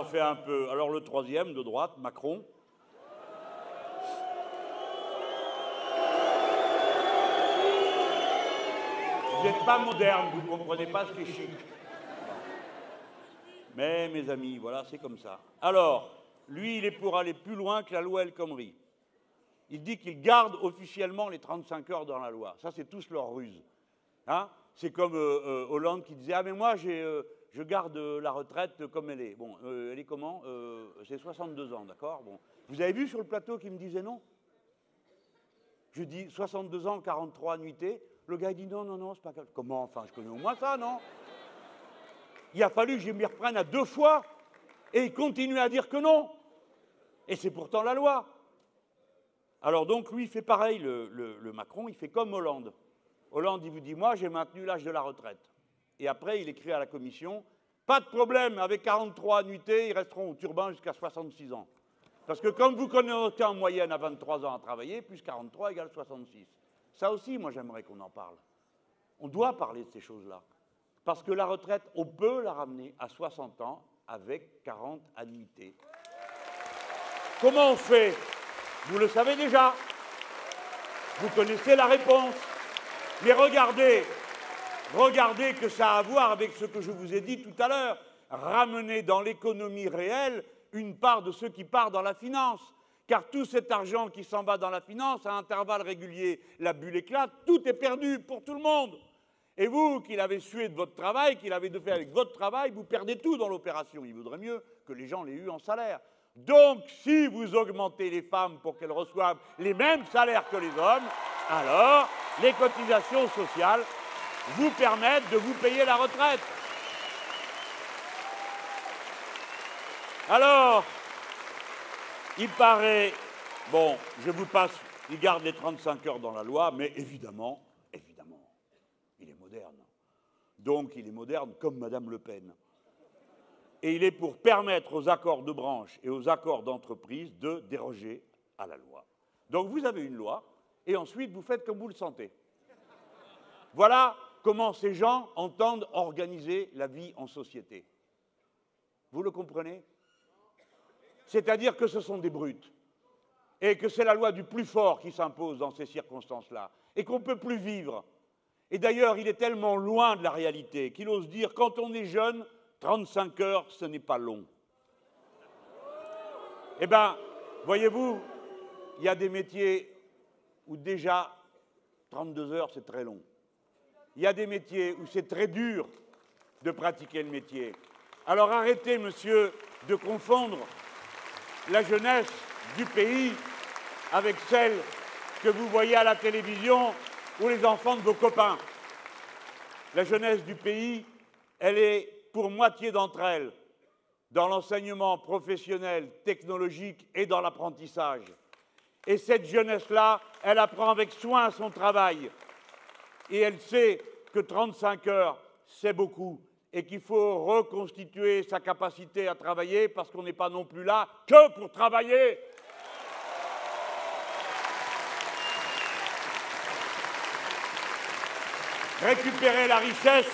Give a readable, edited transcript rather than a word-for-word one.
On fait un peu. Alors le troisième de droite, Macron. Vous n'êtes pas moderne, vous ne comprenez pas ce qui est chic. Mais mes amis, voilà, c'est comme ça. Alors, lui, il est pour aller plus loin que la loi El Khomri. Il dit qu'il garde officiellement les 35 heures dans la loi. Ça, c'est tous leur ruse. Hein, c'est comme Hollande qui disait « Ah, mais moi, je garde la retraite comme elle est. » Bon, elle est comment? C'est 62 ans, d'accord? Bon. Vous avez vu sur le plateau qui me disait non? Je dis 62 ans, 43 annuités. Le gars, il dit non, non, non, c'est pas... Comment? Enfin, je connais au moins ça, non? Il a fallu que je m'y reprenne à 2 fois et il continue à dire que non. Et c'est pourtant la loi. Alors donc, lui, il fait pareil, le Macron, il fait comme Hollande. Hollande, il vous dit, moi, j'ai maintenu l'âge de la retraite. Et après, il écrit à la commission, pas de problème, avec 43 annuités, ils resteront au turbin jusqu'à 66 ans. Parce que comme vous connaissez en moyenne à 23 ans à travailler, plus 43 égale 66. Ça aussi, moi, j'aimerais qu'on en parle. On doit parler de ces choses-là. Parce que la retraite, on peut la ramener à 60 ans avec 40 annuités. Comment on fait? Vous le savez déjà. Vous connaissez la réponse. Mais regardez que ça a à voir avec ce que je vous ai dit tout à l'heure. Ramener dans l'économie réelle une part de ce qui part dans la finance. Car tout cet argent qui s'en va dans la finance, à intervalles réguliers, la bulle éclate, tout est perdu pour tout le monde. Et vous, qui l'avez sué de votre travail, qui l'avez fait avec votre travail, vous perdez tout dans l'opération. Il vaudrait mieux que les gens l'aient eu en salaire. Donc, si vous augmentez les femmes pour qu'elles reçoivent les mêmes salaires que les hommes, alors les cotisations sociales vous permettent de vous payer la retraite. Alors, il paraît, bon, je vous passe, il garde les 35 heures dans la loi, mais évidemment, il est moderne. Donc, il est moderne comme Madame Le Pen. Et il est pour permettre aux accords de branche et aux accords d'entreprise de déroger à la loi. Donc, vous avez une loi, et ensuite, vous faites comme vous le sentez. Voilà comment ces gens entendent organiser la vie en société. Vous le comprenez? C'est-à-dire que ce sont des brutes, et que c'est la loi du plus fort qui s'impose dans ces circonstances-là, et qu'on ne peut plus vivre. Et d'ailleurs, il est tellement loin de la réalité qu'il ose dire, quand on est jeune, 35 heures, ce n'est pas long. Eh bien, voyez-vous, il y a des métiers où déjà 32 heures, c'est très long. Il y a des métiers où c'est très dur de pratiquer le métier. Alors arrêtez, monsieur, de confondre la jeunesse du pays avec celle que vous voyez à la télévision ou les enfants de vos copains. La jeunesse du pays, elle est pour moitié d'entre elles dans l'enseignement professionnel, technologique et dans l'apprentissage. Et cette jeunesse-là, elle apprend avec soin son travail. Et elle sait que 35 heures, c'est beaucoup. Et qu'il faut reconstituer sa capacité à travailler parce qu'on n'est pas non plus là que pour travailler. Récupérer la richesse